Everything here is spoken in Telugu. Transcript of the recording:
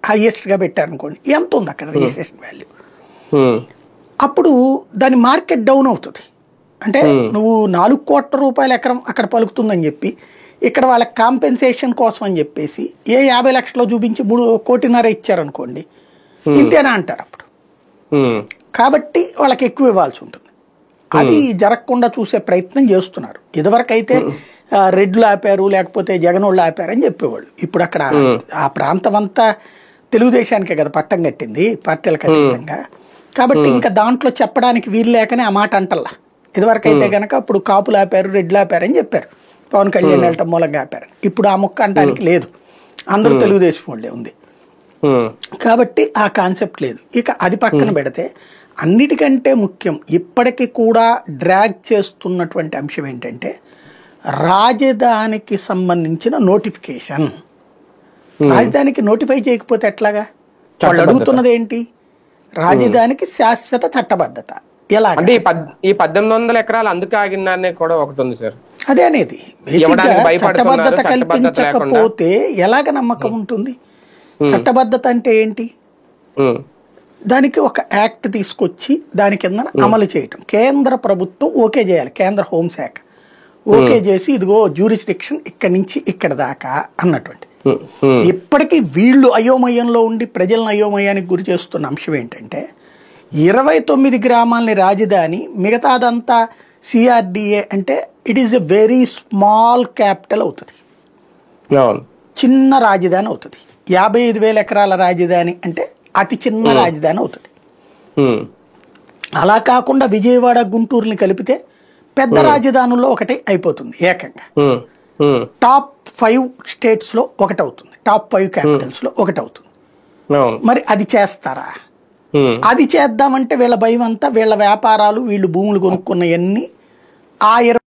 హైయెస్ట్ గా పెట్టారనుకోండి, ఎంత ఉంది అక్కడ రిజిస్ట్రేషన్ వాల్యూ, అప్పుడు దాని మార్కెట్ డౌన్ అవుతుంది. అంటే నువ్వు 4 కోట్ల రూపాయల ఎకరం అక్కడ పలుకుతుందని చెప్పి ఇక్కడ వాళ్ళకి కాంపెన్సేషన్ కోసం అని చెప్పేసి 50 లక్షలు చూపించి 3.5 కోట్ల ఇచ్చారనుకోండి, ఇంతేనా అంటారు అప్పుడు. కాబట్టి వాళ్ళకి ఎక్కువ ఇవ్వాల్సి ఉంటుంది. అది జరగకుండా చూసే ప్రయత్నం చేస్తున్నారు. ఇదివరకు అయితే రెడ్లు ఆపారు, లేకపోతే జగనోళ్ళు ఆపారని చెప్పేవాళ్ళు. ఇప్పుడు అక్కడ ఆ ప్రాంతం అంతా తెలుగుదేశానికే కదా పట్టం కట్టింది, పార్టీలకు అతీతంగా. కాబట్టి ఇంకా దాంట్లో చెప్పడానికి వీలు లేకనే ఆ మాట అంటల్లా. ఇదివరకు అయితే కనుక ఇప్పుడు కాపులు ఆపారు, రెడ్లు ఆపారని చెప్పారు, పవన్ కళ్యాణ్ వెళ్ళటం మూలంగా ఆపారని. ఇప్పుడు ఆ ముక్క అంటానికి లేదు, అందరూ తెలుగుదేశం వాళ్ళే ఉంది. కాబట్టి ఆ కాన్సెప్ట్ లేదు. ఇక అది పక్కన పెడితే అన్నిటికంటే ముఖ్యం ఇప్పటికీ కూడా డ్రాగ్ చేస్తున్నటువంటి అంశం ఏంటంటే రాజధానికి సంబంధించిన నోటిఫికేషన్. రాజధానికి నోటిఫై చేయకపోతే ఎట్లాగా? వాళ్ళు అడుగుతున్నది ఏంటి? రాజధానికి శాశ్వత చట్టబద్ధత. ఎలా అంటే ఈ 1800 ఎకరాలు అందుకు ఆగిందని కూడా ఒకటి ఉంది సార్. అదే అనేది చట్టబద్ధత కల్పించకపోతే ఎలాగ నమ్మకం ఉంటుంది? చట్టబద్ధత అంటే ఏంటి? దానికి ఒక యాక్ట్ తీసుకొచ్చి దాని కింద అమలు చేయటం. కేంద్ర ప్రభుత్వం ఓకే చేయాలి, కేంద్ర హోంశాఖ ఓకే చేసి ఇదిగో జ్యూరిస్డిక్షన్ ఇక్కడి నుంచి ఇక్కడ దాకా అన్నటువంటి. ఇప్పటికీ వీళ్ళు అయోమయంలో ఉండి ప్రజలను అయోమయానికి గురి చేస్తున్న అంశం ఏంటంటే 29 గ్రామాలని రాజధాని, మిగతాదంతా సిఆర్డిఏ అంటే it is a very small capital అవుతుంది, చిన్న రాజధాని అవుతుంది. 55,000 ఎకరాల రాజధాని అంటే అతి చిన్న రాజధాని అవుతుంది. అలా కాకుండా విజయవాడ గుంటూరుని కలిపితే పెద్ద రాజధానుల్లో ఒకటి అయిపోతుంది ఏకంగా. టాప్ 5 స్టేట్స్ లో ఒకటి అవుతుంది, టాప్ 5 క్యాపిటల్స్ లో ఒకటి అవుతుంది. మరి అది చేస్తారా? అది చేద్దామంటే వీళ్ళ భయం అంతా వీళ్ళ వ్యాపారాలు, వీళ్ళు భూములు కొనుక్కున్నవన్నీ ఆ